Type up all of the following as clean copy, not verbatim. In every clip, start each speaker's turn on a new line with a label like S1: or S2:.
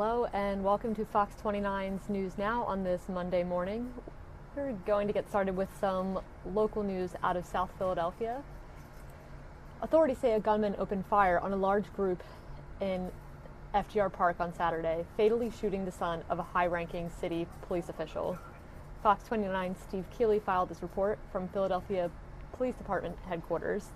S1: Hello and welcome to Fox 29's News Now on this Monday morning. We're going to get started with some local news out of South Philadelphia. Authorities say a gunman opened fire on a large group in FDR Park on Saturday, fatally shooting the son of a high-ranking city police official. Fox 29's Steve Keeley filed this report from Philadelphia Police Department headquarters.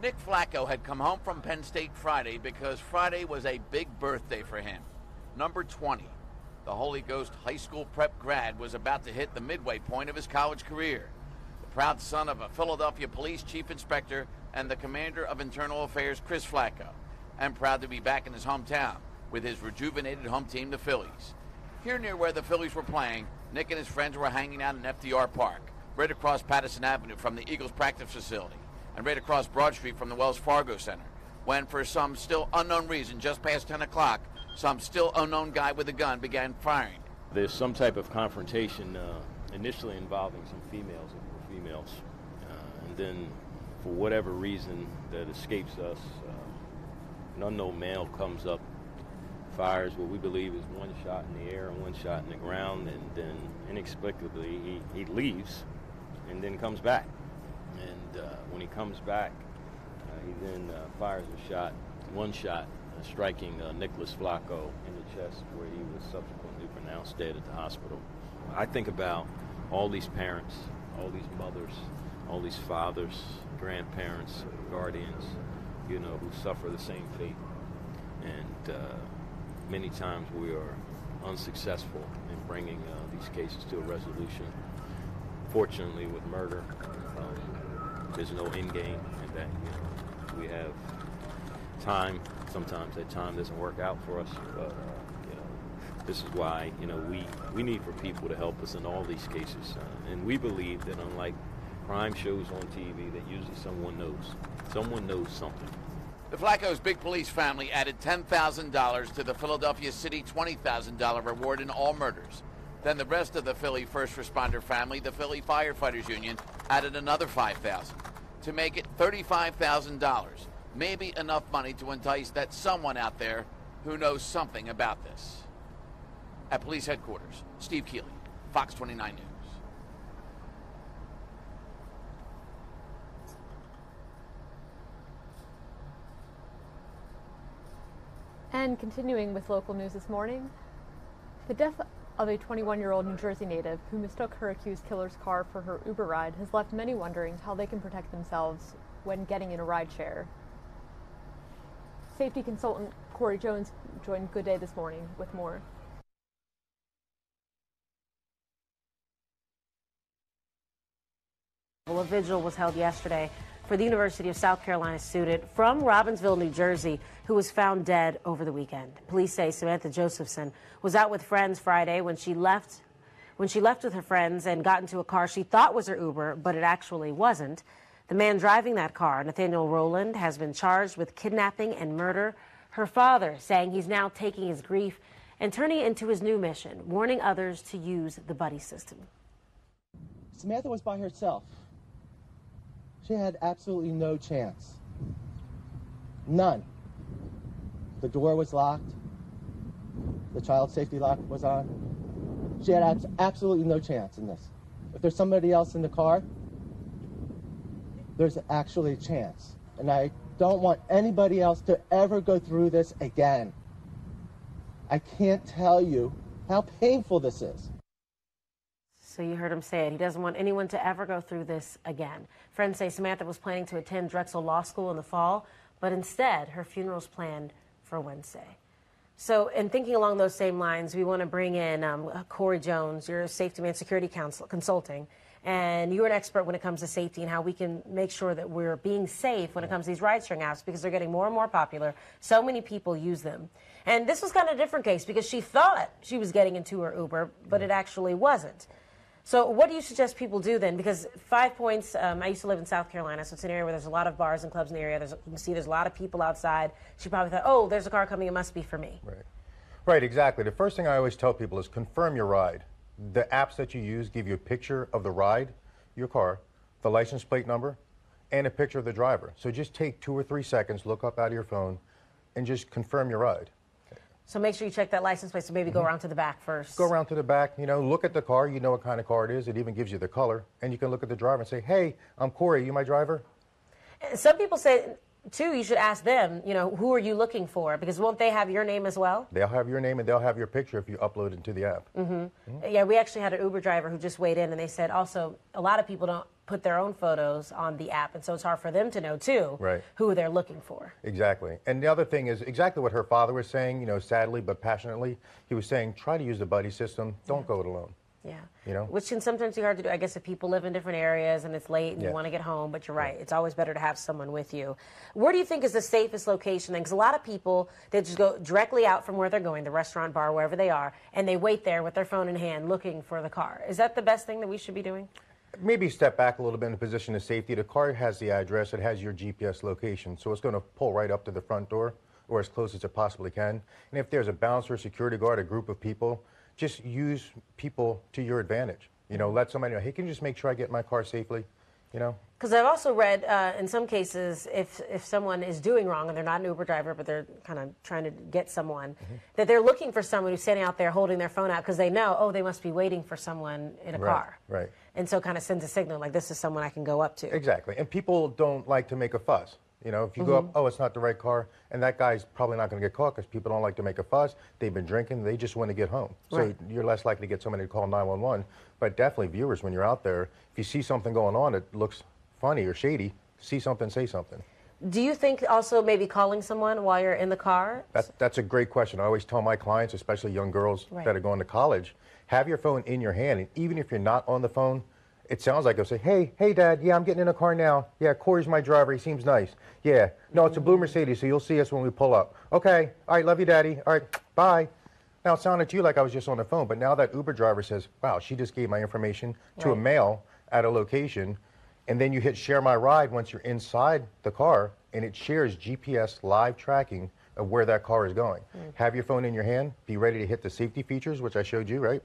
S2: Nick Flacco had come home from Penn State Friday because Friday was a big birthday for him. Number 20, the Holy Ghost High School prep grad, was about to hit the midway point of his college career. The proud son of a Philadelphia police chief inspector and the commander of internal affairs, Chris Flacco, and proud to be back in his hometown with his rejuvenated home team, the Phillies. Here near where the Phillies were playing, Nick and his friends were hanging out in FDR Park, right across Patterson Avenue from the Eagles practice facility, and right across Broad Street from the Wells Fargo Center, when for some still unknown reason, just past 10 o'clock, some still unknown guy with a gun began firing.
S3: There's some type of confrontation initially involving some females, and then for whatever reason that escapes us, an unknown male comes up, fires what we believe is one shot in the air and one shot in the ground, and then inexplicably he leaves and then comes back. And when he comes back, he then fires one shot, striking Nicholas Flacco in the chest, where he was subsequently pronounced dead at the hospital. I think about all these parents, all these mothers, all these fathers, grandparents, guardians, who suffer the same fate. And many times we are unsuccessful in bringing these cases to a resolution. Fortunately, with murder, there's no end game, and that we have time. Sometimes that time doesn't work out for us, but this is why we need for people to help us in all these cases, and we believe that unlike crime shows on TV, that usually someone knows something.
S2: The Flacco's big police family added $10,000 to the Philadelphia City $20,000 reward in all murders. Then the rest of the Philly first responder family, the Philly Firefighters Union, added another $5,000 to make it $35,000. Maybe enough money to entice that someone out there who knows something about this. At police headquarters, Steve Keeley, Fox 29 News.
S1: And continuing with local news this morning, the death of a 21-year-old New Jersey native who mistook her accused killer's car for her Uber ride has left many wondering how they can protect themselves when getting in a rideshare. Safety consultant Corey Jones joined Good Day this morning with more.
S4: A vigil was held yesterday for the University of South Carolina student from Robbinsville, New Jersey, who was found dead over the weekend. Police say Samantha Josephson was out with friends Friday when she left with her friends and got into a car she thought was her Uber, but it actually wasn't. The man driving that car, Nathaniel Rowland, has been charged with kidnapping and murder. Her father saying he's now taking his grief and turning it into his new mission, warning others to use the buddy system.
S5: Samantha was by herself. She had absolutely no chance. None. The door was locked. The child safety lock was on. She had absolutely no chance in this. If there's somebody else in the car, there's actually a chance. And I don't want anybody else to ever go through this again. I can't tell you how painful this is.
S4: So you heard him say it. He doesn't want anyone to ever go through this again. Friends say Samantha was planning to attend Drexel Law School in the fall, but instead her funeral's planned for Wednesday. So in thinking along those same lines, we want to bring in Corey Jones. You're a safety man security consulting, and you're an expert when it comes to safety and how we can make sure that we're being safe when it comes to these ride-sharing apps, because they're getting more and more popular. So many people use them. And this was kind of a different case because she thought she was getting into her Uber, but it actually wasn't. So what do you suggest people do then? Because 5 Points, I used to live in South Carolina, so it's an area where there's a lot of bars and clubs in the area. You can see there's a lot of people outside. She probably thought, oh, there's a car coming, it must be for me.
S6: Right, exactly. The first thing I always tell people is confirm your ride. The apps that you use give you a picture of the ride, your car, the license plate number, and a picture of the driver. So just take 2 or 3 seconds, look up out of your phone, and just confirm your ride.
S4: So make sure you check that license plate, so maybe go around to the back first.
S6: Go around to the back, you know, look at the car, you know what kind of car it is. It even gives you the color, and you can look at the driver and say, hey, I'm Corey, you my driver?
S4: Some people say, too, you should ask them, you know, who are you looking for? Because won't they have your name as well?
S6: They'll have your name and they'll have your picture if you upload it to the app.
S4: Yeah, we actually had an Uber driver who just weighed in, and they said also a lot of people don't put their own photos on the app, and so it's hard for them to know, too, who they're looking for.
S6: Exactly. And the other thing is exactly what her father was saying, you know, sadly but passionately. He was saying, try to use the buddy system. Don't go it alone.
S4: Yeah.
S6: You know?
S4: Which can sometimes be hard to do, I guess, if people live in different areas and it's late and you want to get home, but you're right. It's always better to have someone with you. Where do you think is the safest location then? Because a lot of people, they just go directly out from where they're going, the restaurant, bar, wherever they are, and they wait there with their phone in hand looking for the car. Is that the best thing that we should be doing?
S6: Maybe step back a little bit in a position of safety. The car has the address. It has your GPS location. So it's going to pull right up to the front door or as close as it possibly can. And if there's a bouncer, security guard, a group of people, just use people to your advantage. You know, let somebody know, hey, can you just make sure I get my car safely? You know?
S4: Because I've also read in some cases, if someone is doing wrong and they're not an Uber driver, but they're kind of trying to get someone, that they're looking for someone who's standing out there holding their phone out because they know, oh, they must be waiting for someone in a car.
S6: Right.
S4: And so kind of sends a signal like this is someone I can go up to.
S6: Exactly. And people don't like to make a fuss. You know, if you go up, oh, it's not the right car, and that guy's probably not going to get caught because people don't like to make a fuss. They've been drinking. They just want to get home. So you're less likely to get somebody to call 911. But definitely, viewers, when you're out there, if you see something going on that looks funny or shady, see something, say something.
S4: Do you think also maybe calling someone while you're in the car?
S6: That's a great question. I always tell my clients, especially young girls that are going to college, have your phone in your hand, and even if you're not on the phone, it sounds like they'll say, hey, Dad, yeah, I'm getting in a car now. Yeah, Corey's my driver. He seems nice. Yeah, no, it's a blue Mercedes, so you'll see us when we pull up. Okay, all right, love you, Daddy. All right, bye. Now, it sounded to you like I was just on the phone, but now that Uber driver says, wow, she just gave my information to a male at a location, and then you hit share my ride once you're inside the car, and it shares GPS live tracking of where that car is going. Have your phone in your hand, be ready to hit the safety features, which I showed you, right?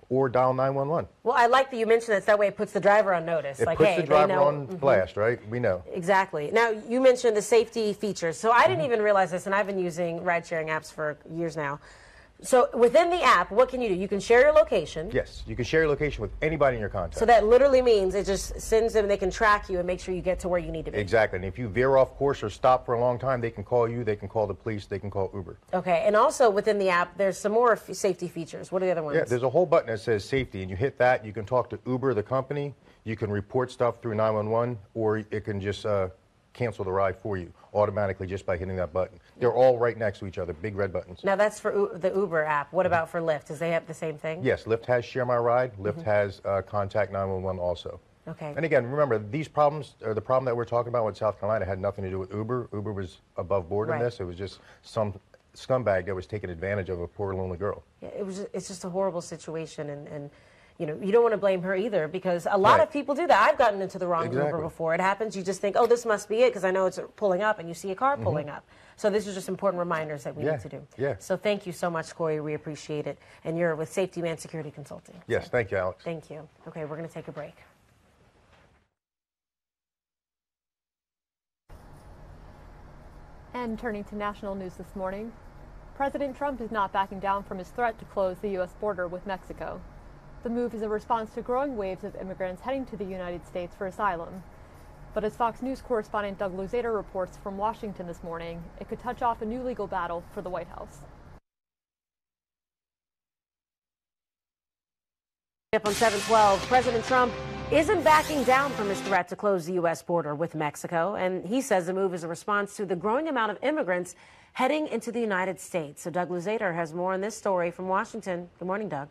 S6: Or dial 911.
S4: Well, I like that you mentioned that way it puts the driver on notice.
S6: It
S4: like,
S6: puts
S4: hey,
S6: the driver
S4: they know,
S6: on blast, right? We know.
S4: Exactly. Now, you mentioned the safety features. So I didn't even realize this, and I've been using ride-sharing apps for years now. So within the app, what can you do? You can share your location.
S6: Yes, you can share your location with anybody in your contact.
S4: So that literally means it just sends them, they can track you and make sure you get to where you need to be.
S6: Exactly. And if you veer off course or stop for a long time, they can call you, they can call the police, they can call Uber.
S4: Okay, and also within the app, there's some more safety features. What are the other ones?
S6: Yeah, there's a whole button that says safety, and you hit that, you can talk to Uber, the company, you can report stuff through 911, or it can just cancel the ride for you automatically just by hitting that button. They're all right next to each other, big red buttons.
S4: Now that's for the Uber app. What about for Lyft? Does they have the same thing?
S6: Yes, Lyft has Share My Ride. Lyft has Contact 911 also.
S4: Okay.
S6: And again, remember, these problems, or the problem that we're talking about with South Carolina had nothing to do with Uber. Uber was above board in this. It was just some scumbag that was taking advantage of a poor, lonely girl.
S4: Yeah, it's just a horrible situation, and you know, you don't want to blame her either because a lot of people do that. I've gotten into the wrong Uber before. It happens. You just think, oh, this must be it because I know it's pulling up, and you see a car pulling up. So this is just important reminders that we need to do.
S6: Yeah.
S4: So thank you so much, Corey. We appreciate it. And you're with Safety Man Security Consulting.
S6: Yes,
S4: so,
S6: thank you, Alex.
S4: Thank you. Okay, we're going to take a break.
S1: And turning to national news this morning, President Trump is not backing down from his threat to close the U.S. border with Mexico. The move is a response to growing waves of immigrants heading to the United States for asylum. But as Fox News correspondent Doug Luzader reports from Washington this morning, it could touch off a new legal battle for the White House.
S4: Up on 712, President Trump isn't backing down from his threat to close the U.S. border with Mexico, and he says the move is a response to the growing amount of immigrants heading into the United States. So Doug Luzader has more on this story from Washington. Good morning, Doug.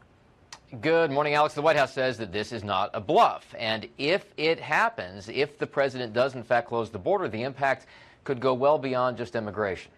S7: Good morning, Alex. The White House says that this is not a bluff, and if it happens, if the president does in fact close the border, the impact could go well beyond just immigration.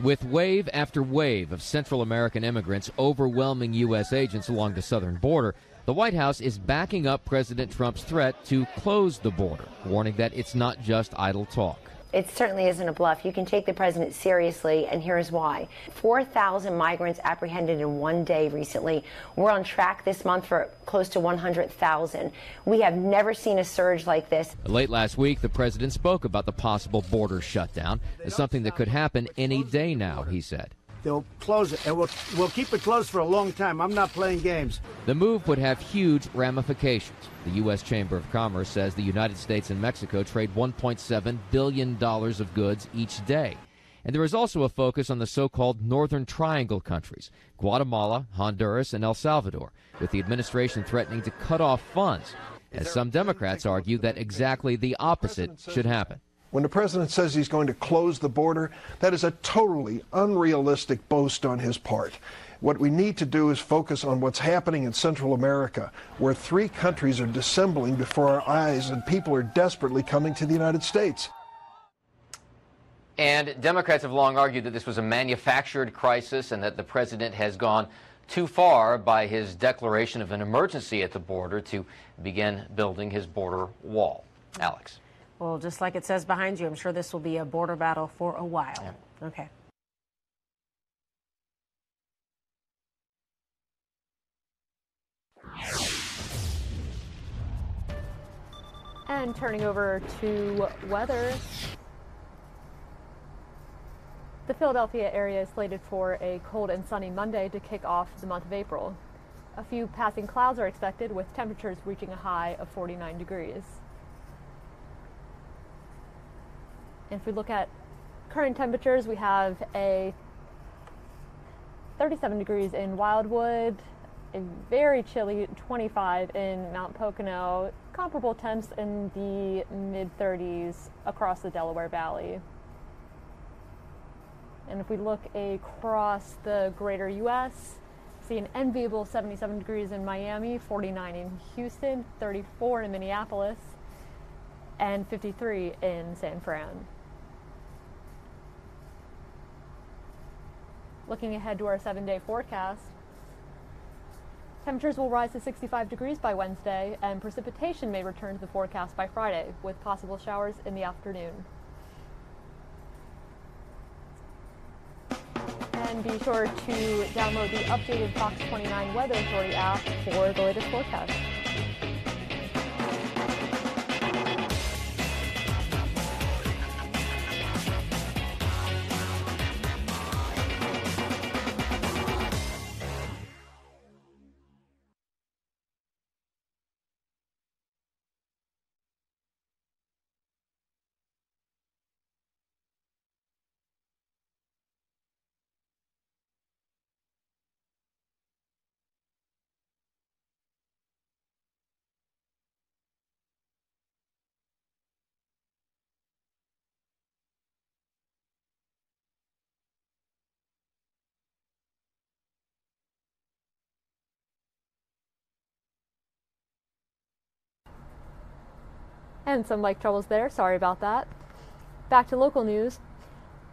S8: With wave after wave of Central American immigrants overwhelming U.S. agents along the southern border, the White House is backing up President Trump's threat to close the border, warning that it's not just idle talk.
S9: It certainly isn't a bluff. You can take the president seriously, and here's why. 4,000 migrants apprehended in one day recently. We're on track this month for close to 100,000. We have never seen a surge like this.
S8: Late last week, the president spoke about the possible border shutdown as something that could happen any day now, he said.
S10: They'll close it, and we'll keep it closed for a long time. I'm not playing games.
S8: The move would have huge ramifications. The U.S. Chamber of Commerce says the United States and Mexico trade $1.7 billion of goods each day. And there is also a focus on the so-called Northern Triangle countries, Guatemala, Honduras, and El Salvador, with the administration threatening to cut off funds, as some Democrats argue that exactly the opposite should happen.
S11: When the president says he's going to close the border, that is a totally unrealistic boast on his part. What we need to do is focus on what's happening in Central America, where 3 countries are dissembling before our eyes and people are desperately coming to the United States.
S7: And Democrats have long argued that this was a manufactured crisis and that the president has gone too far by his declaration of an emergency at the border to begin building his border wall. Alex.
S4: Well, just like it says behind you, I'm sure this will be a border battle for a while. Yeah. Okay.
S1: And turning over to weather, the Philadelphia area is slated for a cold and sunny Monday to kick off the month of April. A few passing clouds are expected, with temperatures reaching a high of 49 degrees. If we look at current temperatures, we have a 37 degrees in Wildwood, a very chilly 25 in Mount Pocono, comparable temps in the mid-30s across the Delaware Valley. And if we look across the greater U.S., see an enviable 77 degrees in Miami, 49 in Houston, 34 in Minneapolis, and 53 in San Fran. Looking ahead to our 7-day forecast, temperatures will rise to 65 degrees by Wednesday, and precipitation may return to the forecast by Friday, with possible showers in the afternoon. And be sure to download the updated Fox 29 Weather Authority app for the latest forecast. And some mic troubles there, sorry about that. Back to local news.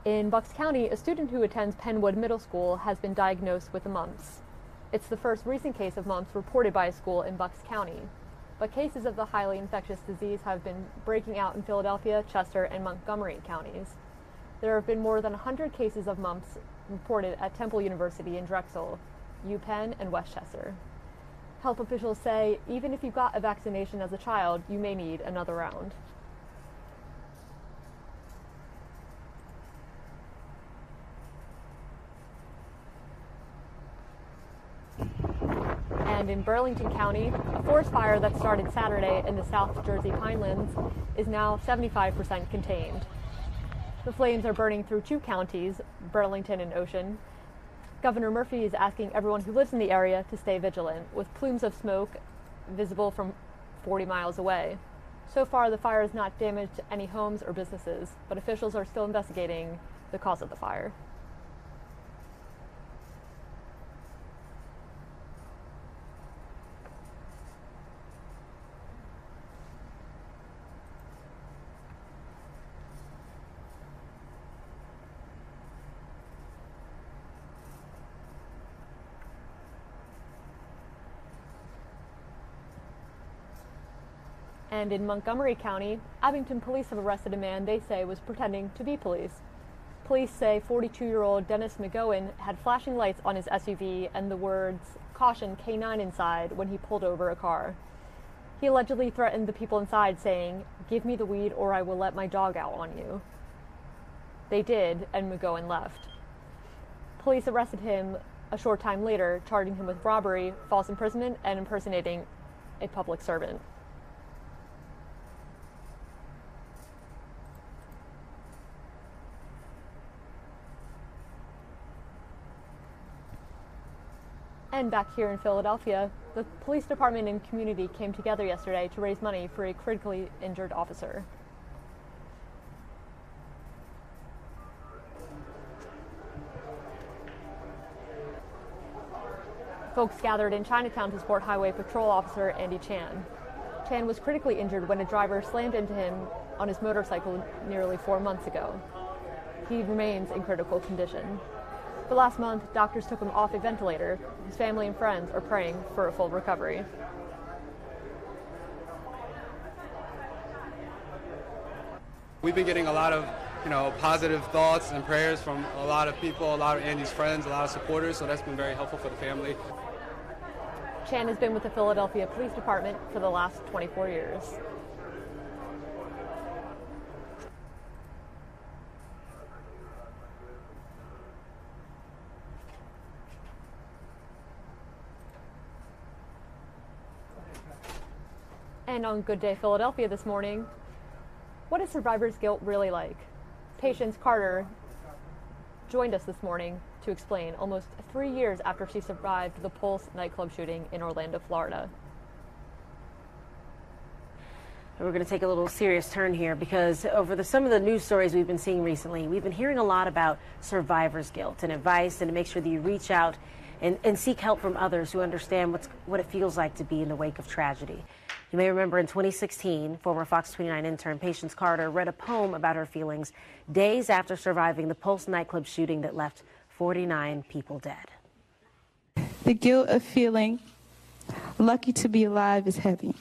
S1: In Bucks County, a student who attends Penwood Middle School has been diagnosed with the mumps. It's the first recent case of mumps reported by a school in Bucks County. But cases of the highly infectious disease have been breaking out in Philadelphia, Chester, and Montgomery counties. There have been more than 100 cases of mumps reported at Temple University in Drexel, UPenn, and Westchester. Health officials say even if you got a vaccination as a child, you may need another round. And in Burlington County, a forest fire that started Saturday in the South Jersey Pinelands is now 75% contained. The flames are burning through 2 counties, Burlington and Ocean. Governor Murphy is asking everyone who lives in the area to stay vigilant, with plumes of smoke visible from 40 miles away. So far, the fire has not damaged any homes or businesses, but officials are still investigating the cause of the fire. And in Montgomery County, Abington police have arrested a man they say was pretending to be police. Police say 42-year-old Dennis McGowan had flashing lights on his SUV and the words, "Caution, K9" inside when he pulled over a car. He allegedly threatened the people inside, saying, "Give me the weed or I will let my dog out on you." They did, and McGowan left. Police arrested him a short time later, charging him with robbery, false imprisonment, and impersonating a public servant. And back here in Philadelphia, the police department and community came together yesterday to raise money for a critically injured officer. Folks gathered in Chinatown to support Highway Patrol Officer Andy Chan. Chan was critically injured when a driver slammed into him on his motorcycle nearly 4 months ago. He remains in critical condition. But last month, doctors took him off a ventilator. His family and friends are praying for a full recovery.
S12: We've been getting a lot of, positive thoughts and prayers from a lot of people, a lot of Andy's friends, a lot of supporters, so that's been very helpful for the family.
S1: Chan has been with the Philadelphia Police Department for the last 24 years. And on Good Day Philadelphia this morning, what is survivor's guilt really like? Patience Carter joined us this morning to explain, almost 3 years after she survived the Pulse nightclub shooting in Orlando, Florida.
S4: We're going to take a little serious turn here because over some of the news stories we've been seeing recently, we've been hearing a lot about survivor's guilt and advice, and to make sure that you reach out and seek help from others who understand what it feels like to be in the wake of tragedy. You may remember in 2016, former Fox 29 intern Patience Carter read a poem about her feelings days after surviving the Pulse nightclub shooting that left 49 people dead.
S13: The guilt of feeling lucky to be alive is heavy.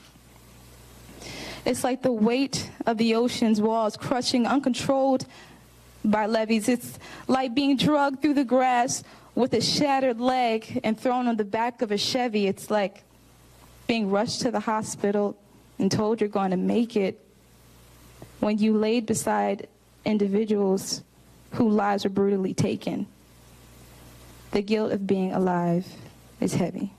S13: It's like the weight of the ocean's walls crushing uncontrolled by levees. It's like being dragged through the grass with a shattered leg and thrown on the back of a Chevy. It's like being rushed to the hospital and told you're going to make it when you laid beside individuals whose lives were brutally taken. The guilt of being alive is heavy.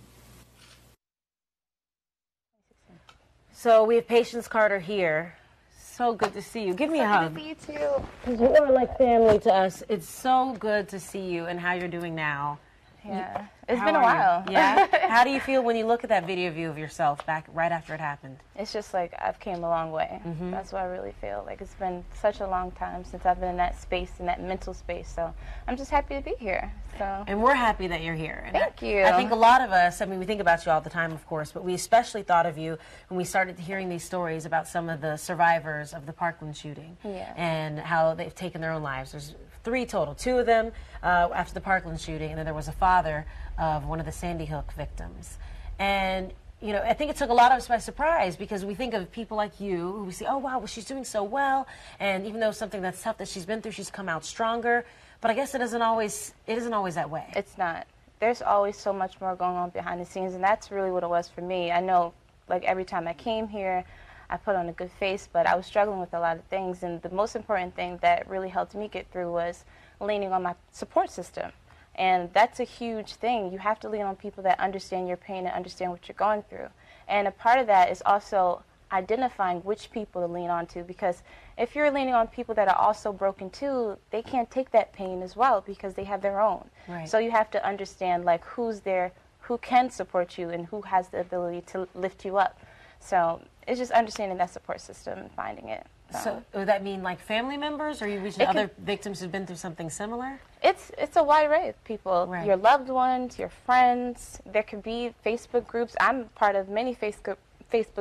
S4: So we have Patience Carter here. So good to see you. Give me a hug.
S14: Good to see you too.
S4: Because you are like family to us. It's so good to see you and how you're doing now.
S14: Yeah, it's been a while.
S4: Yeah? How do you feel when you look at that video view of yourself back right after it happened?
S14: It's just like I've came a long way. That's what I really feel. Like it's been such a long time since I've been in that space, in that mental space. So I'm just happy to be here. So.
S4: And we're happy that you're here. And
S14: Thank you.
S4: I think a lot of us, we think about you all the time, of course, but we especially thought of you when we started hearing these stories about some of the survivors of the Parkland shooting and how they've taken their own lives. There's 3 total. 2 of them after the Parkland shooting, and then there was a father of one of the Sandy Hook victims. And I think it took a lot of us by surprise because we think of people like you who we see, oh, wow, well, she's doing so well. And even though something that's tough that she's been through, she's come out stronger. But I guess it isn't always that way.
S14: It's not. There's always so much more going on behind the scenes, and that's really what it was for me. I know, like, every time I came here, I put on a good face, but I was struggling with a lot of things. And the most important thing that really helped me get through was leaning on my support system. And that's a huge thing. You have to lean on people that understand your pain and understand what you're going through. And a part of that is also identifying which people to lean on to, because if you're leaning on people that are also broken too, they can't take that pain as well because they have their own.
S4: Right.
S14: So you have to understand like who's there, who can support you, and who has the ability to lift you up. So it's just understanding that support system and finding it.
S4: So would that mean like family members, or are you reaching other victims who've been through something similar?
S14: It's a wide array of people.
S4: Right.
S14: Your loved ones, your friends. There could be Facebook groups. I'm part of many Facebook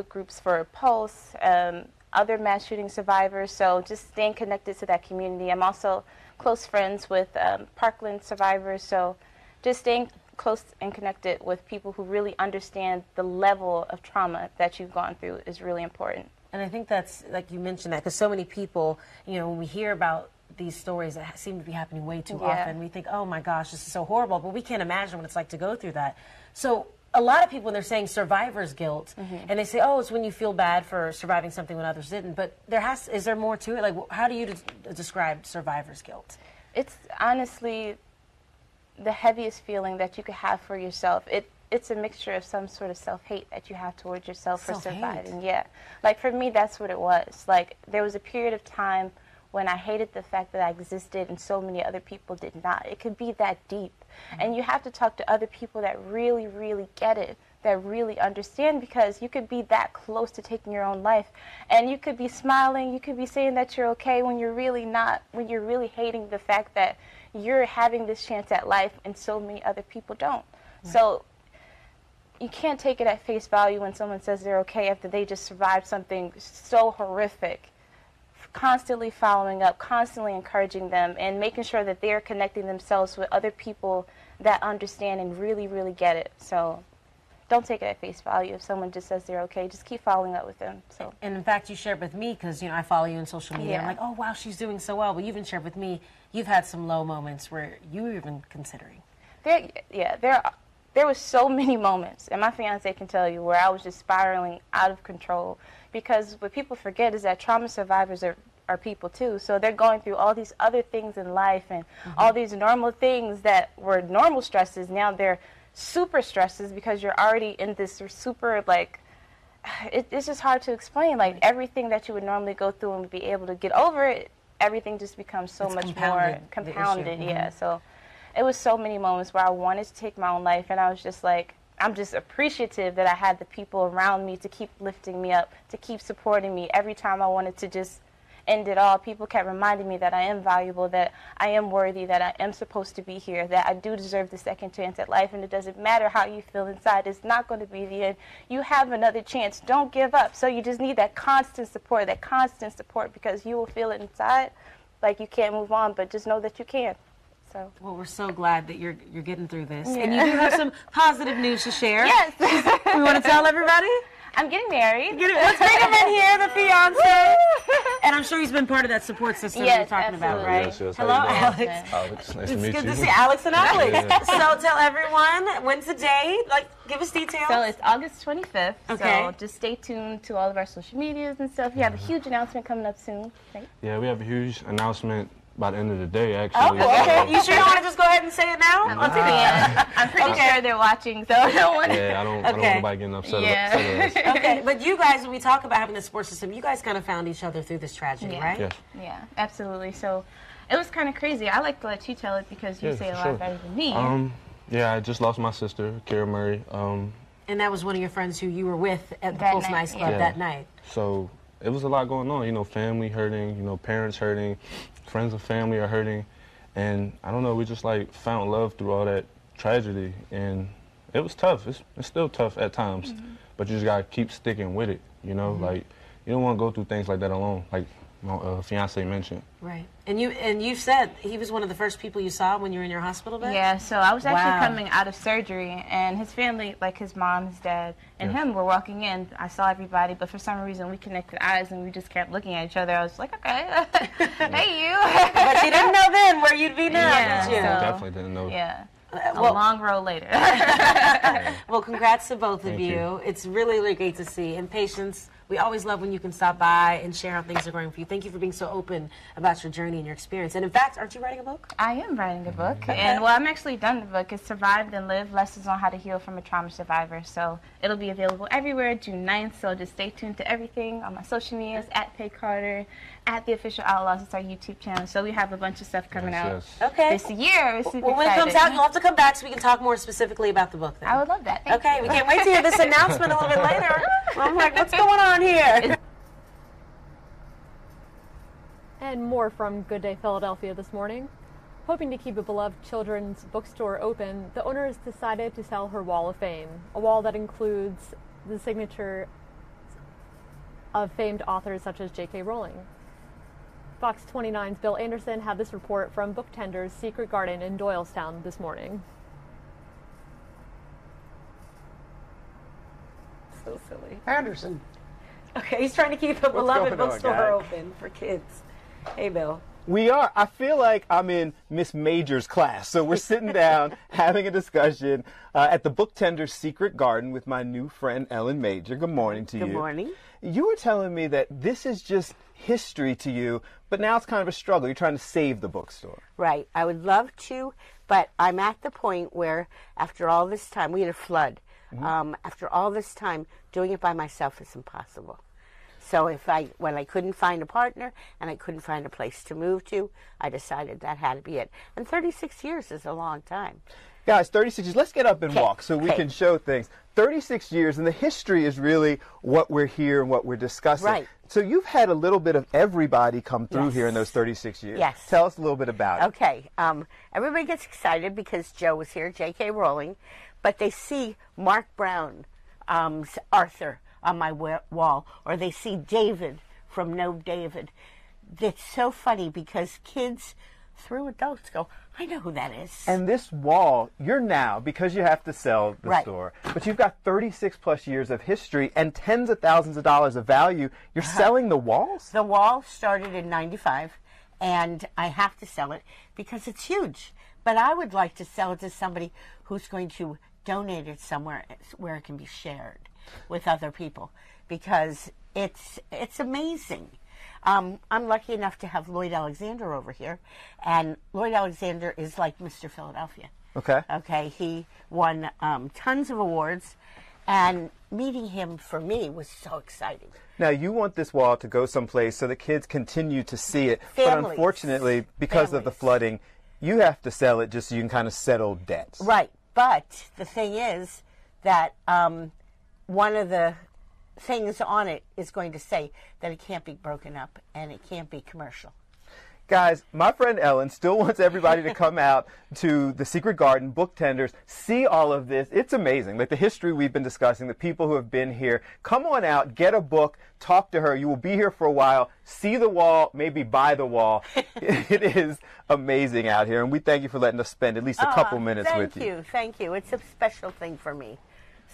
S14: groups for Pulse, other mass shooting survivors. So just staying connected to that community. I'm also close friends with Parkland survivors. So just staying close and connected with people who really understand the level of trauma that you've gone through is really important.
S4: And I think that's, like you mentioned that, because so many people, you know, when we hear about these stories that seem to be happening way too often, we think, oh my gosh, this is so horrible, but we can't imagine what it's like to go through that. So a lot of people, when they're saying survivor's guilt, and they say, oh, it's when you feel bad for surviving something when others didn't, but is there more to it? Like, how do you describe survivor's guilt?
S14: It's honestly the heaviest feeling that you could have for yourself. It's a mixture of some sort of self-hate that you have towards yourself for surviving. Yeah. Like, for me, that's what it was. Like, there was a period of time when I hated the fact that I existed and so many other people did not. It could be that deep. And you have to talk to other people that really, really get it, that really understand, because you could be that close to taking your own life. And you could be smiling, you could be saying that you're okay when you're really not, when you're really hating the fact that you're having this chance at life and so many other people don't. So you can't take it at face value when someone says they're okay after they just survived something so horrific. Constantly following up, constantly encouraging them, and making sure that they're connecting themselves with other people that understand and really, really get it. So don't take it at face value if someone just says they're okay. Just keep following up with them. So.
S4: And in fact, you shared with me, because, you know, I follow you on social media. I'm like, oh, wow, she's doing so well. But you even shared with me, you've had some low moments where you were even considering. There was so many moments, and my fiance can tell you, where I was just spiraling out of control. Because what people forget is that trauma survivors are people too. So they're going through all these other things in life, and all these normal things that were normal stresses. Now they're super stresses because you're already in this super, like, it's just hard to explain. Like, everything that you would normally go through and be able to get over it, everything just becomes so much more compounded. Yeah. So it was so many moments where I wanted to take my own life, and I was just like, I'm just appreciative that I had the people around me to keep lifting me up, to keep supporting me. Every time I wanted to just end it all, people kept reminding me that I am valuable, that I am worthy, that I am supposed to be here, that I do deserve the second chance at life, and it doesn't matter how you feel inside. It's not going to be the end. You have another chance. Don't give up. So you just need that constant support, because you will feel it inside, like you can't move on, but just know that you can. So. Well, we're so glad that you're getting through this. Yeah. And you do have some positive news to share. Yes. We want to tell everybody?
S14: I'm getting married.
S4: Let's bring him in here, the fiance. And I'm sure he's been part of that support system that you're talking about, right?
S15: Yes.
S4: Hello, Alex.
S15: Alex, nice to meet you.
S4: It's good to see Alex and Alex. So tell everyone, when's the day? Like, give us details.
S14: So it's August 25th. Okay. So just stay tuned to all of our social medias and stuff. We have a huge announcement coming up soon. Right?
S15: Yeah, we have a huge announcement by the end of the day, actually.
S4: Oh, okay. You sure you want to just go ahead and say it now?
S14: I'm pretty sure they're watching, so I don't want to.
S15: Yeah, I don't want nobody getting upset about us.
S4: Okay, but you guys, when we talk about having a support system, you guys kind of found each other through this tragedy, right?
S15: Yes.
S14: Yeah, absolutely. So it was kind of crazy. I like to let you tell it because you say a lot better than me.
S15: Yeah, I just lost my sister, Kara Murray.
S4: And that was one of your friends who you were with at the Pulse Nights Club that night.
S15: So it was a lot going on, you know, family hurting, you know, parents hurting, friends and family are hurting, and I don't know, we just like found love through all that tragedy, and it was tough. It's still tough at times, but you just gotta keep sticking with it, you know, like you don't want to go through things like that alone, like my fiance mentioned.
S4: Right. And you said he was one of the first people you saw when you were in your hospital bed?
S14: Yeah, so I was actually coming out of surgery, and his family, like his mom, his dad, and him were walking in. I saw everybody, but for some reason we connected eyes and we just kept looking at each other. I was like, okay, hey you.
S4: But you didn't know then where you'd be now, did you?
S14: So,
S15: definitely didn't know.
S14: Yeah. A long road later.
S4: Well, congrats to both of you. It's really, really great to see. And patience, we always love when you can stop by and share how things are going for you. Thank you for being so open about your journey and your experience. And in fact, aren't you writing a book?
S14: I am writing a book. And well, I'm actually done the book. It's Survived and Live, Lessons on How to Heal from a Trauma Survivor. So it'll be available everywhere June 9th. So just stay tuned to everything on my social medias, at Pay Carter, at The Official Outlaws. It's our YouTube channel. So we have a bunch of stuff coming out this year.
S4: Well, when it comes out, you'll have to come back so we can talk more specifically about the book then.
S14: I would love that. Thank you.
S4: We can't wait to hear this announcement a little bit later. I'm like, what's going on here?
S1: And more from Good Day Philadelphia this morning. Hoping to keep a beloved children's bookstore open, the owner has decided to sell her Wall of Fame, a wall that includes the signature of famed authors such as J.K. Rowling. Fox 29's Bill Anderson had this report from Booktenders Secret Garden in Doylestown this morning.
S4: silly.
S16: Anderson.
S4: Okay, he's trying to keep the beloved
S16: going on,
S4: bookstore
S16: guy?
S4: open for kids. Hey, Bill.
S16: We are. I feel like I'm in Miss Major's class. So we're sitting down having a discussion at the Booktender's Secret Garden with my new friend Ellen Major. Good morning to you.
S17: Good morning.
S16: You were telling me that this is just history to you, but now it's kind of a struggle. You're trying to save the bookstore.
S17: Right. I would love to, but I'm at the point where after all this time, we had a flood. After all this time, doing it by myself is impossible. So when I couldn't find a partner and I couldn't find a place to move to, I decided that had to be it. And 36 years is a long time.
S16: Guys, 36 years. Let's get up and walk so we can show things. 36 years, and the history is really what we're here and what we're discussing.
S17: Right.
S16: So you've had a little bit of everybody come through here in those 36 years.
S17: Yes.
S16: Tell us a little bit about it.
S17: Okay. Everybody gets excited because Joe was here, J.K. Rowling, but they see Mark Brown, Arthur on my wall, or they see David from No David. It's so funny because kids through adults go, I know who that is.
S16: And this wall, you're now, because you have to sell the store, but you've got 36 plus years of history and tens of thousands of dollars of value. You're selling the walls?
S17: The wall started in '95, and I have to sell it because it's huge. But I would like to sell it to somebody who's going to donate it somewhere where it can be shared with other people, because it's amazing. I'm lucky enough to have Lloyd Alexander over here, and Lloyd Alexander is like Mr. Philadelphia.
S16: Okay.
S17: Okay, he won tons of awards, and meeting him for me was so exciting.
S16: Now, you want this wall to go someplace so the kids continue to see it,
S17: Families.
S16: but unfortunately, because of the flooding, you have to sell it just so you can kind of settle debts.
S17: Right, but the thing is that one of the things on it is going to say that it can't be broken up and it can't be commercial.
S16: Guys, my friend Ellen still wants everybody to come out to the Secret Garden, Booktenders, see all of this. It's amazing. Like the history we've been discussing, the people who have been here. Come on out, get a book, talk to her. You will be here for a while. See the wall, maybe buy the wall. It is amazing out here, and we thank you for letting us spend at least a couple minutes with you.
S17: Thank you. It's a special thing for me.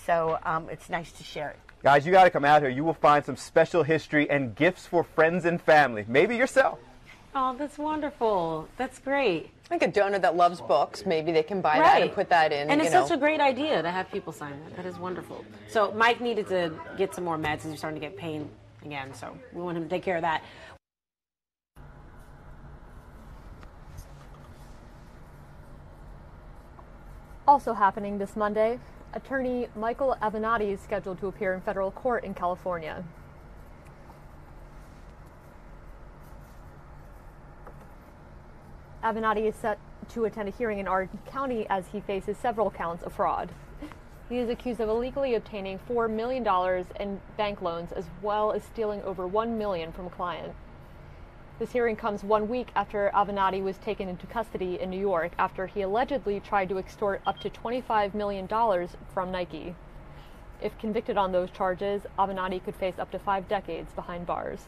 S17: So it's nice to share it.
S16: Guys, you got to come out here. You will find some special history and gifts for friends and family, maybe yourself.
S4: Oh, that's wonderful. That's great.
S18: Like a donor that loves books, maybe they can buy that and put that in.
S4: And it's such a great idea to have people sign that. That is wonderful. So Mike needed to get some more meds. He's starting to get pain again, so we want him to take care of that.
S1: Also happening this Monday, attorney Michael Avenatti is scheduled to appear in federal court in California. Avenatti is set to attend a hearing in Orange County as he faces several counts of fraud. He is accused of illegally obtaining $4 million in bank loans, as well as stealing over $1 million from a client. This hearing comes 1 week after Avenatti was taken into custody in New York after he allegedly tried to extort up to $25 million from Nike. If convicted on those charges, Avenatti could face up to 5 decades behind bars.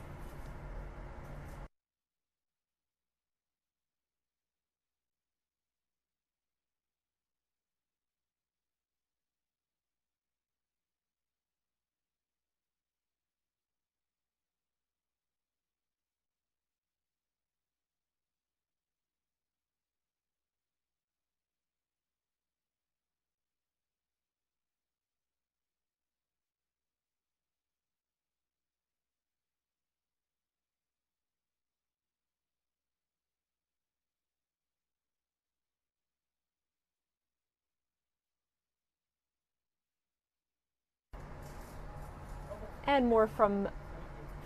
S1: And more from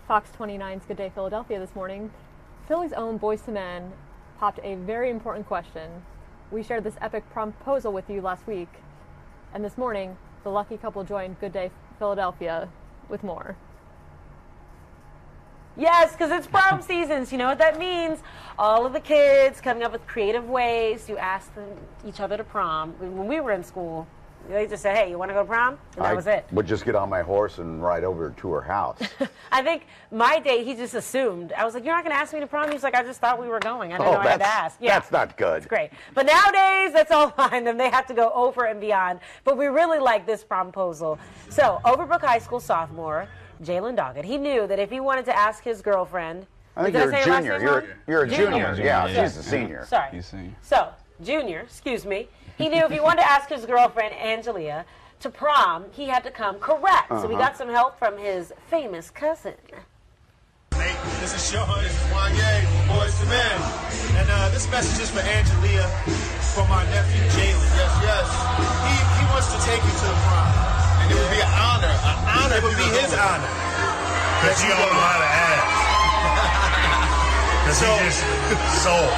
S1: Fox 29's Good Day Philadelphia this morning. Philly's own Boyz II Men popped a very important question. We shared this epic proposal with you last week. And this morning, the lucky couple joined Good Day Philadelphia with more.
S4: Yes, because it's prom seasons. You know what that means? All of the kids coming up with creative ways to ask each other to prom. When we were in school, They just said, hey, you want to go to prom? And that was it.
S19: Would just get on my horse and ride over to her house.
S4: I think my date, he just assumed. I was like, you're not going to ask me to prom? He's like, I just thought we were going. I didn't know I had to ask. Yeah.
S19: That's not good.
S4: It's great. But nowadays, that's all fine. And they have to go over and beyond. But we really like this promposal. So, Overbrook High School sophomore, Jalen Doggett, he knew that if he wanted to ask his girlfriend,
S19: I think you're a junior. You're a junior. Yeah, she's a senior.
S4: Sorry.
S15: He's senior.
S4: So, junior, excuse me. He knew if he wanted to ask his girlfriend, Angelia, to prom, he had to come correct. So we got some help from his famous cousin.
S20: This is Sean. This is Wanye, Boys to Men. And this message is for Angelia, for my nephew, Jalen. Yes, yes. He wants to take you to the prom. And it would be an honor. An honor. It would be his honor.
S21: Because you don't know how to ask. Because he just sold.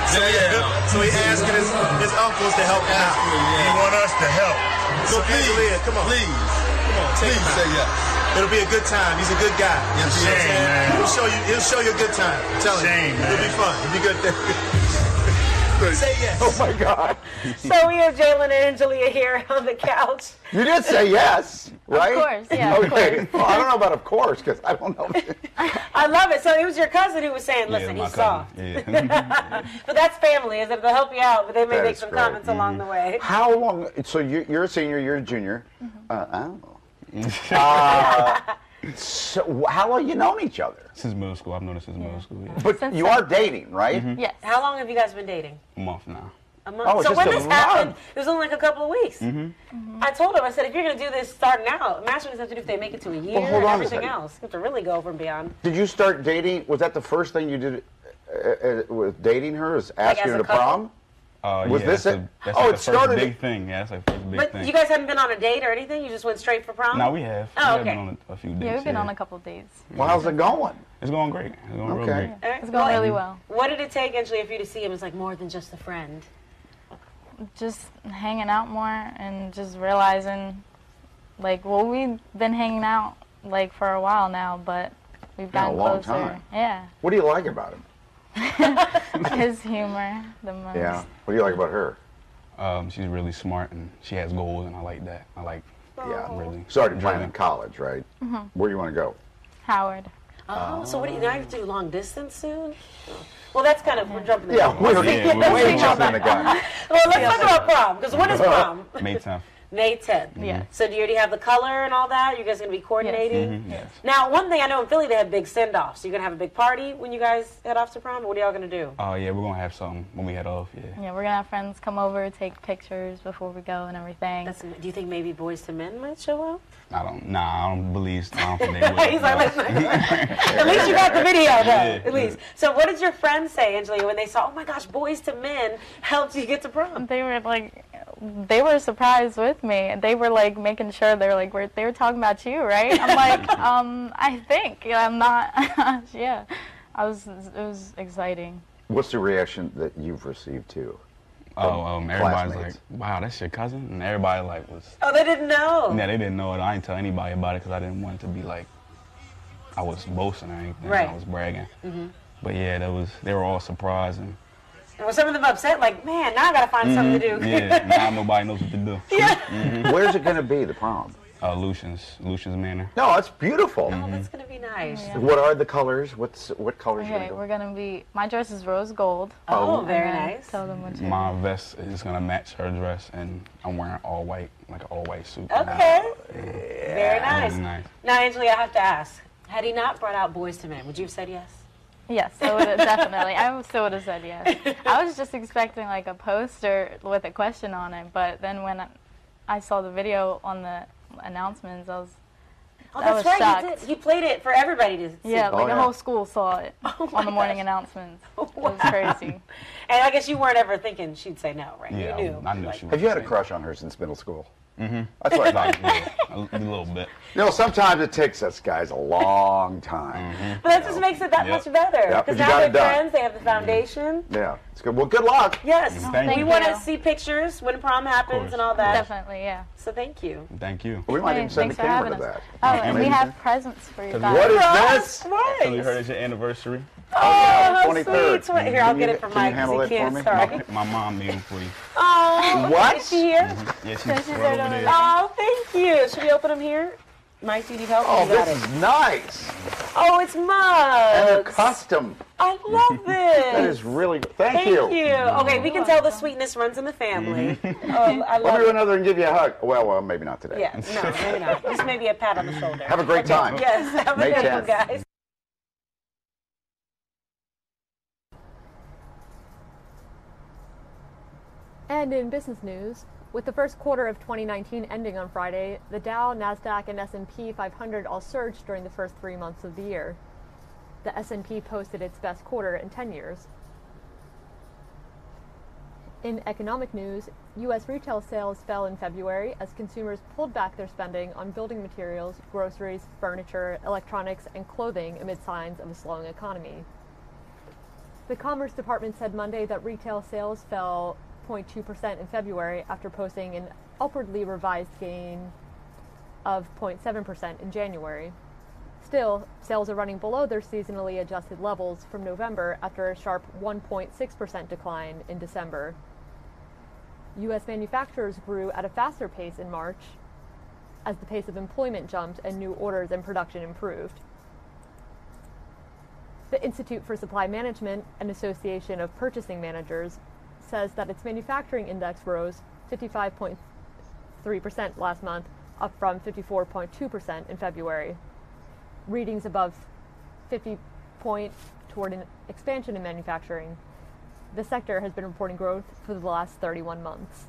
S20: So he's asking his uncles to help him out.
S21: He want us to help.
S20: So Angelia, come on. Please. Come on, please say yes. It'll be a good time. He's a good guy.
S21: Yes, shame, man.
S20: He'll show you a good time. I'm telling you.
S21: Man.
S20: It'll be fun. It'll be good. Say yes.
S19: Oh my God.
S4: So we have Jalen and Angelia here on the couch.
S19: You did say yes, right?
S4: Of course, yeah.
S19: Okay. Well, I don't know about of course, because I don't know.
S4: I love it. So it was your cousin who was saying, listen, he's soft.
S15: Yeah.
S4: But that's family, is it? They'll help you out, but they may
S19: That
S4: make
S19: is
S4: some
S19: great.
S4: comments along the way.
S19: How long? So you're a senior, you're a junior. So how long have you known each other?
S15: Since middle school. I've known her since middle school. Yeah.
S19: But you are dating, right?
S4: Yes. How long have you guys been dating?
S15: A month now.
S4: A month.
S19: Oh,
S4: So
S19: just
S4: when
S19: a
S4: this happened,
S19: month.
S4: it was only like a couple of weeks. I told him, I said, if you're going to do this starting out, imagine what you have to do if they make it to a year
S19: hold
S4: and
S19: on a
S4: everything
S19: second.
S4: else. You have to really go over and beyond.
S19: Did you start dating? Was that the first thing you did with dating her? Is
S4: Like
S19: asking
S4: as
S19: her
S4: a
S19: to
S4: couple?
S19: prom? Was
S15: Yeah,
S19: this
S15: that's
S19: it?
S15: that's
S19: Oh,
S15: like
S19: it
S15: the first
S19: started.
S15: big thing. Yeah, that's like the first big
S4: But
S15: thing.
S4: you guys haven't been on a date or anything? You just went straight for prom?
S15: No, we have.
S4: Oh,
S15: We
S4: okay.
S15: have been on a few dates.
S14: Yeah, we've been on a couple of dates.
S19: Well, how's it going?
S15: It's going great. It's going real
S19: Okay.
S15: great.
S14: It's going really well.
S4: What did it take, Angelia, for you to see him as like more than just a friend?
S14: Just hanging out more and just realizing, like, well, we've been hanging out like for a while now, but we've
S19: Yeah, a
S14: gotten
S19: long
S14: closer.
S19: time.
S14: Yeah.
S19: What do you like about him?
S14: His humor, the most.
S19: Yeah. What do you like about her?
S15: She's really smart and she has goals, and I like that. I like, really.
S19: Started playing in college, right?
S14: Mhm.
S19: Where do you want to go?
S14: Howard.
S4: Oh, so what do you now? You have to do long distance soon? Well, that's kind of we're jumping.
S19: Yeah, we're way
S4: Let's
S19: jumping the gun.
S4: Well, let's talk about prom because when is prom?
S15: May 10th.
S4: May 10th.
S14: Yeah.
S4: So do you already have the color and all that? You guys going to be coordinating?
S15: Yes.
S4: Now, one thing I know in Philly, they have big send-offs. So you're going to have a big party when you guys head off to prom? Or what are y'all going to do?
S15: Oh, yeah, we're going to have something when we head off, yeah.
S14: Yeah, we're gonna have friends come over, take pictures before we go and everything.
S4: Do you think maybe Boys to Men might show up?
S15: I don't think they would.
S4: He's like, listen. At least you got the video, though. At least. So what did your friends say, Angelia, when they saw, oh my gosh, Boys to Men helped you get to prom?
S14: They were like, they were surprised with me. They were like making sure they were talking about you, right? I'm like, I think I'm not. Yeah, it was exciting.
S19: What's the reaction that you've received too?
S15: Everybody's
S19: classmates.
S15: like, wow, that's your cousin? And everybody like was...
S4: Oh, they didn't know?
S15: Yeah, they didn't know it. I didn't tell anybody about it because I didn't want it to be like I was boasting or anything.
S4: Right.
S15: I was bragging.
S4: Mm-hmm.
S15: But yeah, they were all surprised. And
S4: And were some of them upset? Like, man, now I got to find something to do.
S15: yeah, now nobody knows what to do.
S4: Yeah.
S19: Where's it going to be, the prom?
S15: Lucian's Manor.
S19: No, it's beautiful.
S4: Oh, that's going to be nice.
S14: Yeah.
S19: What are the colors? What colors are
S14: Okay,
S19: you
S14: we're gonna be. My dress is rose gold.
S4: Oh,
S14: And
S4: very
S14: then
S4: nice.
S14: Tell them what to.
S15: My vest is gonna match her dress, and I'm wearing all white, like an all white suit.
S4: Okay. Very nice.
S15: Really nice.
S4: Now, Angelia, I have to ask, had he not brought out Boys to Men, would you have said yes?
S14: Yes, I would definitely. I still would have said yes. I was just expecting like a poster with a question on it, but then when I saw the video on the announcements, I was.
S4: Oh,
S14: I
S4: that's
S14: was
S4: right.
S14: shocked.
S4: He played it for everybody to see.
S14: Yeah, like the whole school saw it on the morning announcements. It was crazy.
S4: And I guess you weren't ever thinking she'd say no, right?
S15: Yeah,
S4: you knew.
S15: I knew she would.
S19: Have you had a crush on her since middle school?
S15: Mm-hmm.
S19: That's what I thought.
S15: Yeah, a little bit.
S19: You know, sometimes it takes us guys a long time.
S4: But that just makes it that much better.
S19: Yep,
S4: Because
S19: but you
S4: now
S19: got
S4: they're
S19: it done.
S4: friends, they have the foundation.
S19: Yeah, it's good. Well, good luck.
S4: Yes.
S15: Thank
S4: we
S15: you.
S4: want to see pictures when prom happens and all that.
S14: Definitely, yeah.
S4: So thank you.
S15: Thank you.
S19: We might even send the
S14: Thanks for
S19: camera
S14: having
S19: to
S14: us.
S19: that.
S14: Oh, and we have presents for you guys.
S19: What is this?
S15: So you heard it's your anniversary.
S14: how
S19: 23rd.
S14: sweet. Here, I'll get it for Mike.
S19: Can you handle it for me?
S14: Sorry.
S3: My mom made them for you.
S14: Oh,
S19: What?
S14: Is she here?
S3: Yeah, she's right over there.
S14: Oh, thank you. Should we open them here? Mike, do you need help?
S19: Oh,
S14: You got
S19: this
S14: it.
S19: is nice.
S14: Oh, it's mugs.
S19: And they're custom.
S14: I love this.
S19: That is really good. Thank you.
S14: Thank you. Okay, we can tell the sweetness runs in the family. Oh, I
S19: Let
S14: love
S19: me run
S14: it.
S19: over and give you a hug. Well, maybe not today.
S14: Yeah, no, maybe not. Just maybe a pat on the shoulder.
S19: Have a great time.
S14: Yes, have a
S19: May
S14: good one,
S19: 10th.
S14: guys.
S1: And in business news, with the first quarter of 2019 ending on Friday, the Dow, NASDAQ, and S&P 500 all surged during the first 3 months of the year. The S&P posted its best quarter in 10 years. In economic news, U.S. retail sales fell in February as consumers pulled back their spending on building materials, groceries, furniture, electronics, and clothing amid signs of a slowing economy. The Commerce Department said Monday that retail sales fell 0.2% in February after posting an upwardly revised gain of 0.7% in January. Still, sales are running below their seasonally adjusted levels from November after a sharp 1.6% decline in December. U.S. manufacturers grew at a faster pace in March as the pace of employment jumped and new orders and production improved. The Institute for Supply Management, an association of purchasing managers, says that its manufacturing index rose 55.3% last month, up from 54.2% in February. Readings above 50 point toward an expansion in manufacturing. The sector has been reporting growth for the last 31 months.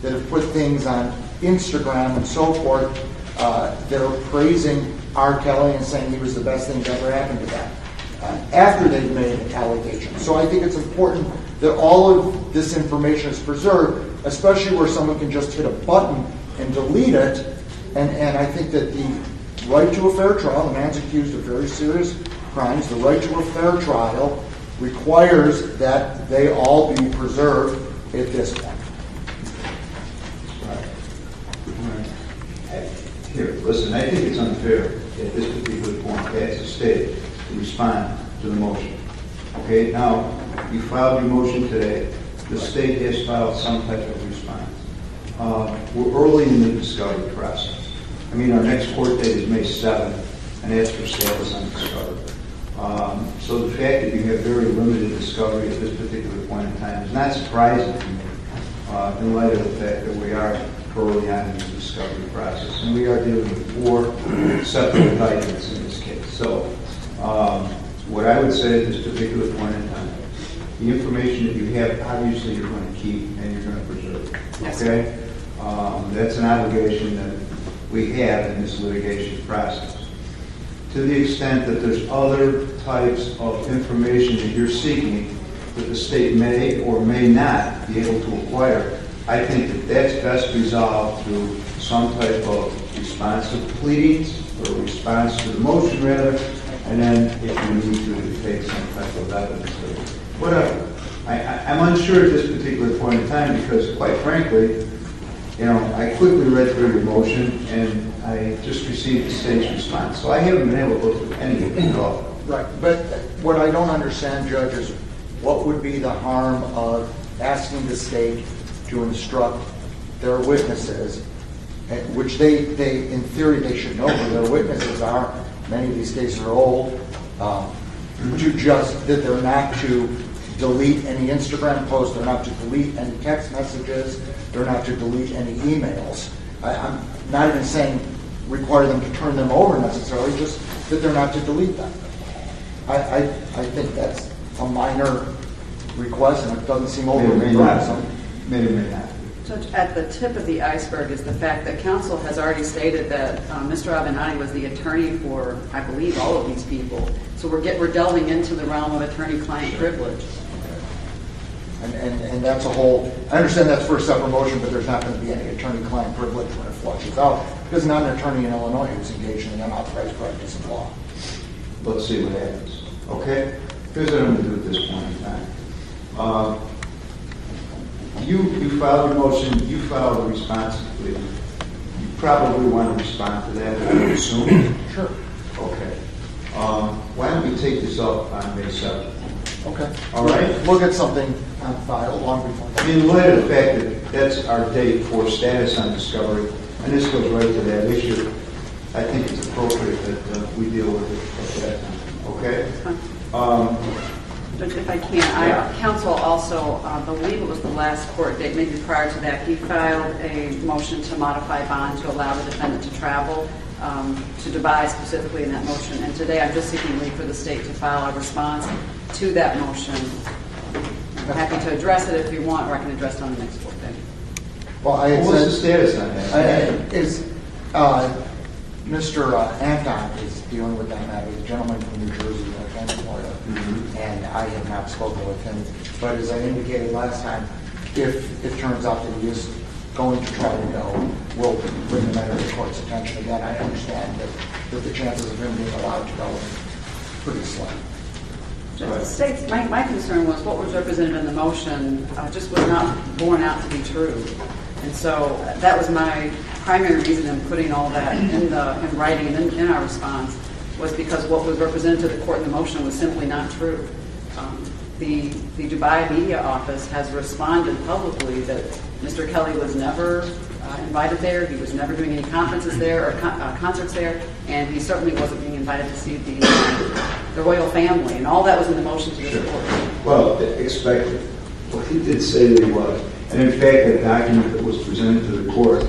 S2: that have put things on Instagram and so forth that are praising R. Kelly and saying he was the best thing that ever happened to them after they've made allegations. So I think it's important that all of this information is preserved, especially where someone can just hit a button and delete it. And I think that the right to a fair trial, the man's accused of very serious crimes, the right to a fair trial requires that they all be preserved at this point.
S22: Here, listen, I think it's unfair at this particular point as a state to respond to the motion. Okay, now, you filed your motion today. The state has filed some type of response. We're early in the discovery process. I mean, our next court date is May 7th, and that's for status on discovery. So the fact that you have very limited discovery at this particular point in time is not surprising to me in light of the fact that we are early on in the discovery process, and we are dealing with 4 separate indictments in this case. So what I would say at this particular point in time, the information that you have, obviously you're going to keep and you're going to preserve.
S2: Yes.
S22: Okay? That's an obligation that we have in this litigation process. To the extent that there's other types of information that you're seeking that the state may or may not be able to acquire, I think that that's best resolved through some type of response to pleadings or response to the motion, rather, and then if you need to take some type of evidence or whatever. I'm unsure at this particular point in time because, quite frankly, you know, I quickly read through your motion and I just received the state's response. So I haven't been able to go through anything at all.
S2: Right, but what I don't understand, Judge, is what would be the harm of asking the state to instruct their witnesses, which they in theory, they should know who their witnesses are. Many of these cases are old. To just, that they're not to delete any Instagram posts, they're not to delete any text messages, they're not to delete any emails. I'm not even saying require them to turn them over necessarily, just that they're not to delete them. I think that's a minor request, and it doesn't seem overly burdensome.
S22: May or may not.
S23: Judge, at the tip of the iceberg is the fact that counsel has already stated that Mr. Avenatti was the attorney for, I believe, all of these people. So we're delving into the realm of attorney-client privilege.
S2: And that's a whole, I understand that's for a separate motion, but there's not going to be any attorney-client privilege when it flushes out, because not an attorney in Illinois who's engaged in an unauthorized practice of law.
S22: Let's see what happens. Okay? Here's what I'm going to do at this point in time. You filed your motion, you filed a response to plead. You probably want to respond to that, I would assume.
S2: Sure.
S22: Okay. Why don't we take this up on May 7th?
S2: Okay.
S22: All right?
S2: We'll get something on file long before.
S22: In light of the fact that that's our date for status on discovery, and this goes right to that issue, I think it's appropriate that we deal with it at that time. Okay?
S23: Judge, if I can, counsel also, I believe it was the last court date, maybe prior to that, he filed a motion to modify bond to allow the defendant to travel to Dubai specifically in that motion. And today I'm just seeking leave for the state to file a response to that motion. I'm happy to address it if you want, or I can address it on the next court date.
S2: Well,
S22: what's the status on that?
S2: Mr. Anton is dealing with that matter. He's a gentleman from New Jersey, Florida, and I have not spoken with him. But as I indicated last time, if it turns out that he is going to try to go, we'll bring the matter to the court's attention again. I understand that the chances of him being allowed to go are pretty slim.
S23: The state's, my concern was what was represented in the motion just was not borne out to be true. And so that was my primary reason in putting all that in writing and in our response, was because what was represented to the court in the motion was simply not true. The Dubai media office has responded publicly that Mr. Kelly was never invited there, he was never doing any conferences there or concerts there, and he certainly wasn't being invited to see the royal family, and all that was in the motion to the court.
S22: Well, expected. Well, he did say that he was. And in fact, the document that was presented to the court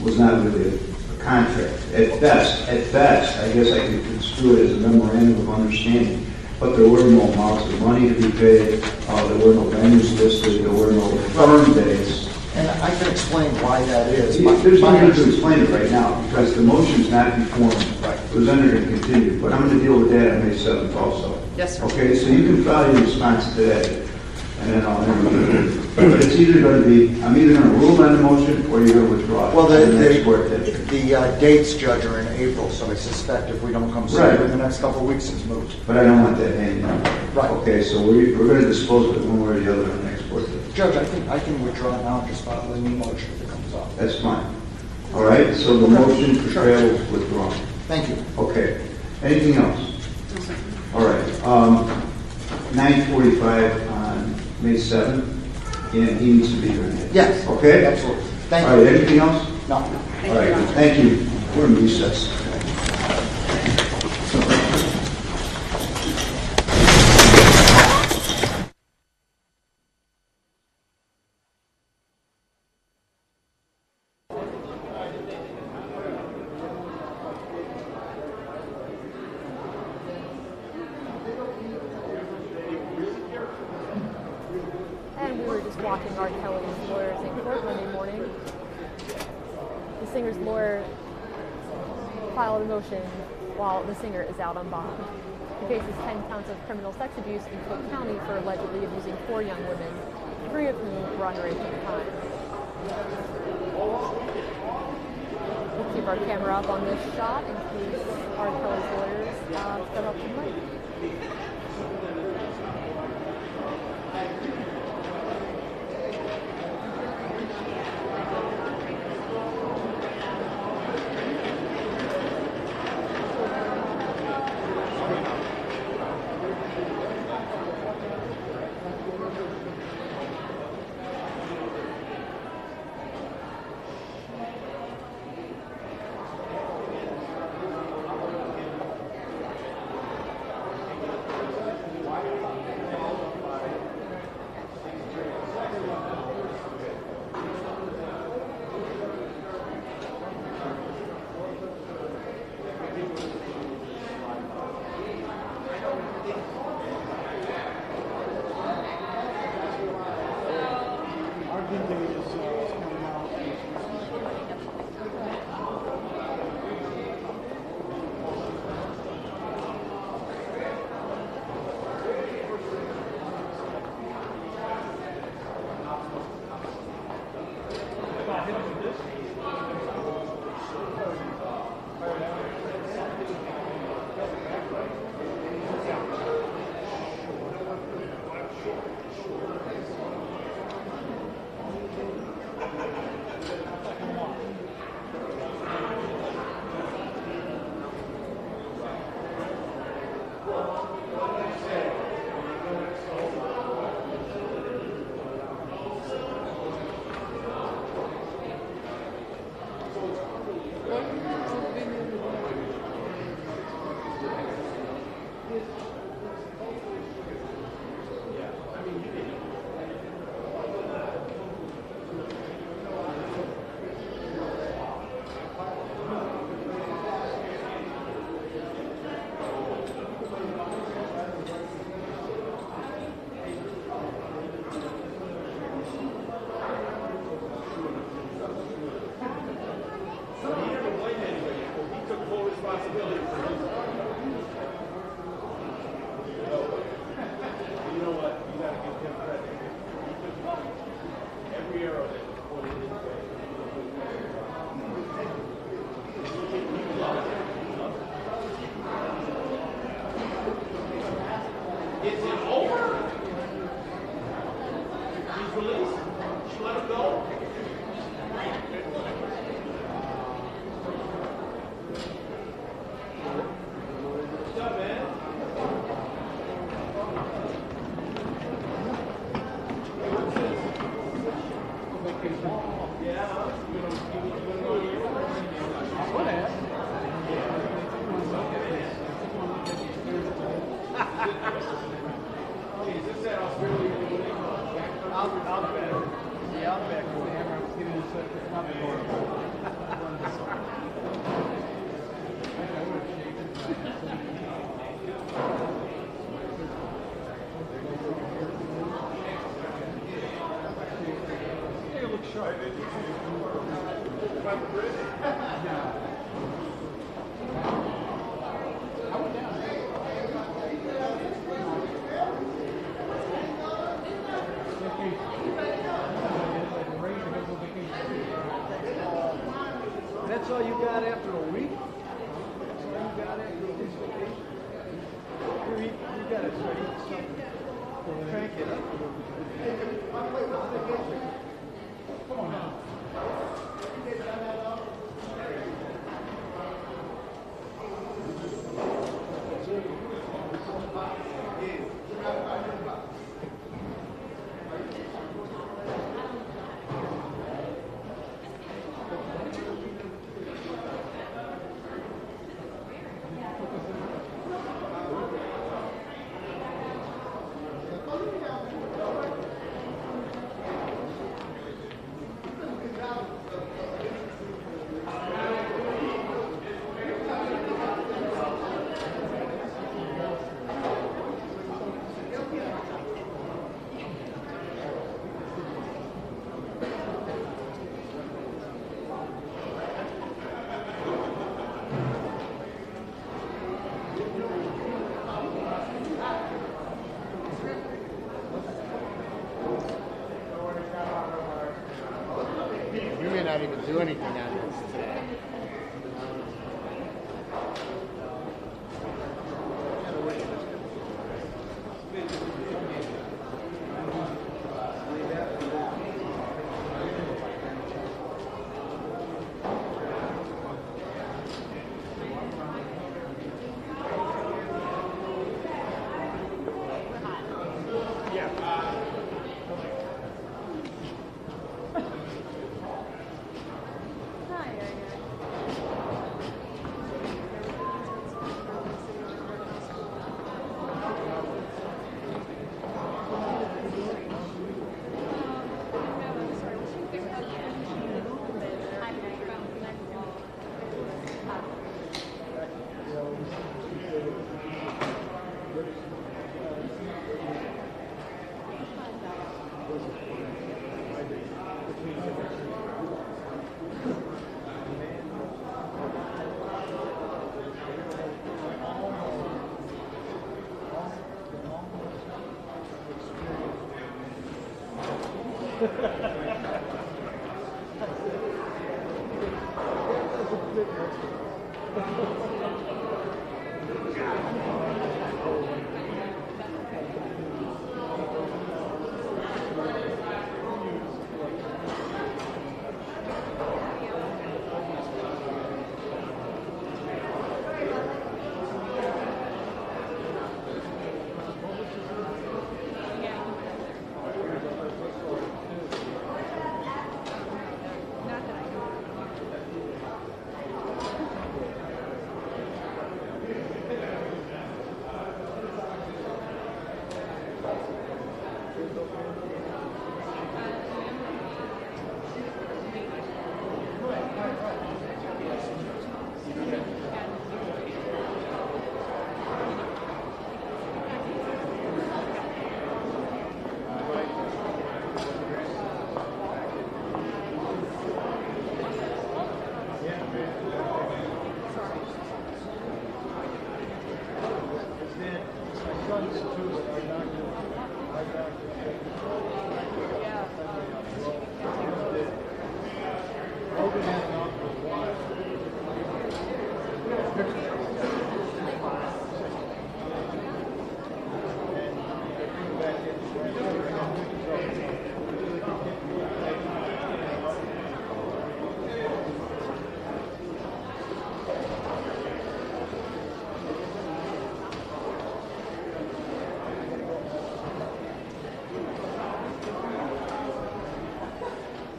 S22: was not really a contract. At best, I guess I could construe it as a memorandum of understanding. But there were no amounts of money to be paid. There were no venues listed. There were no firm dates.
S2: And I can explain why that is.
S22: There's no need to explain it right now, because the motion's not before me. Right. It was under and continued, but I'm going to deal with that on May 7th also.
S23: Yes, sir.
S22: Okay, so you can file your response today, and then I'll never. But it's either going to be, I'm either going to rule on the motion, or you're going to withdraw it.
S2: Well,
S22: the
S2: dates, Judge, are in April, so I suspect if we don't come soon in the next couple of weeks, it's moot.
S22: But I don't want that hanging out.
S2: Right.
S22: Okay, so we're going to dispose of it one way or the other on the next board date.
S2: Judge, I can withdraw now and just file a new motion if it comes up.
S22: That's fine. All right, so the motion for trail is withdrawn.
S2: Thank you.
S22: Okay. Anything else? All right. 9:45 on May 7th, and he needs to be here.
S2: Yes.
S22: Okay?
S2: Absolutely. Thank you.
S22: All right, anything else?
S2: No.
S22: All right, thank you. We're in recess.
S1: And we were just watching R. Kelly's lawyers in court Monday morning. The singer's lawyer filed a motion while the singer is out on bond. He faces 10 counts of criminal sex abuse in Cook County for allegedly abusing 4 young women, 3 of whom were underage at the time. We'll keep our camera up on this shot in case R. Kelly's lawyers step up to the mic.
S10: That's all you got after a week? That's all you got after a week's vacation? You got to start eating something. Crank it up a little bit. Come on now.
S5: Not even do anything on this today.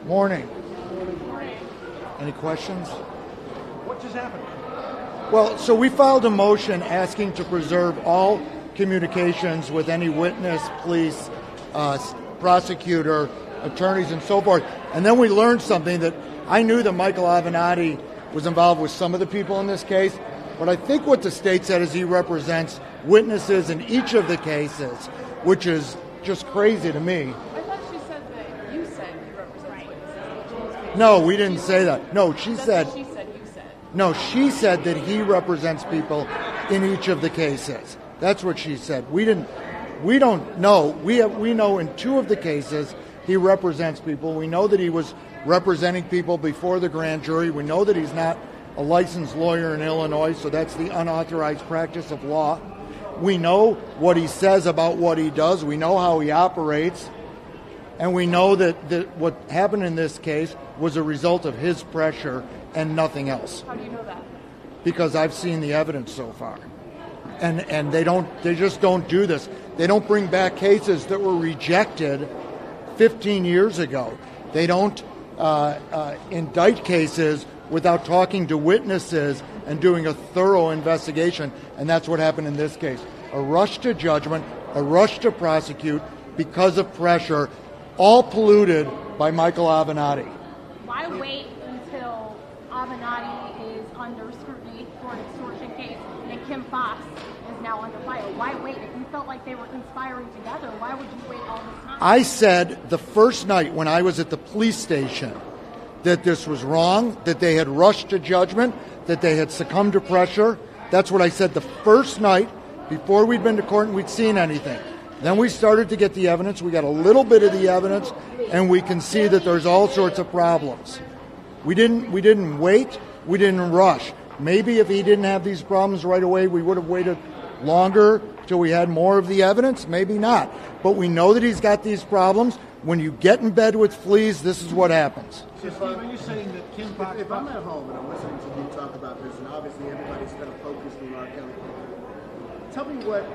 S2: Morning. Any questions?
S10: What just happened?
S2: Well, so we filed a motion asking to preserve all communications with any witness, police, prosecutor, attorneys, and so forth. And then we learned something that I knew that Michael Avenatti was involved with some of the people in this case, but I think what the state said is he represents witnesses in each of the cases, which is just crazy to me.
S6: I thought she said that you said you represent witnesses.
S2: No, we didn't say that. No, she said.
S6: She said, you said.
S2: No, she said that he represents people in each of the cases. That's what she said. We don't know. We know in 2 of the cases he represents people. We know that he was representing people before the grand jury. We know that he's not a licensed lawyer in Illinois, so that's the unauthorized practice of law. We know what he says about what he does. We know how he operates. And we know that what happened in this case was a result of his pressure and nothing else.
S6: How do you know that?
S2: Because I've seen the evidence so far. And they just don't do this. They don't bring back cases that were rejected 15 years ago. They don't indict cases without talking to witnesses and doing a thorough investigation. And that's what happened in this case. A rush to judgment, a rush to prosecute because of pressure, all polluted by Michael Avenatti.
S6: Why wait until Avenatti is under scrutiny for an extortion case and Kim Fox is now under fire? Why wait? If you felt like they were conspiring together, why would you wait all this time?
S2: I said the first night when I was at the police station that this was wrong, that they had rushed to judgment, that they had succumbed to pressure. That's what I said the first night before we'd been to court and we'd seen anything. Then we started to get the evidence. We got a little bit of the evidence, and we can see that there's all sorts of problems. We didn't wait. We didn't rush. Maybe if he didn't have these problems right away, we would have waited longer till we had more of the evidence. Maybe not. But we know that he's got these problems. When you get in bed with fleas, this is what happens.
S10: So, Steve, are you saying that Kim Fox... If I'm at home and I'm listening to you talk about this, and obviously everybody's going to focus on R. Kelly, tell me what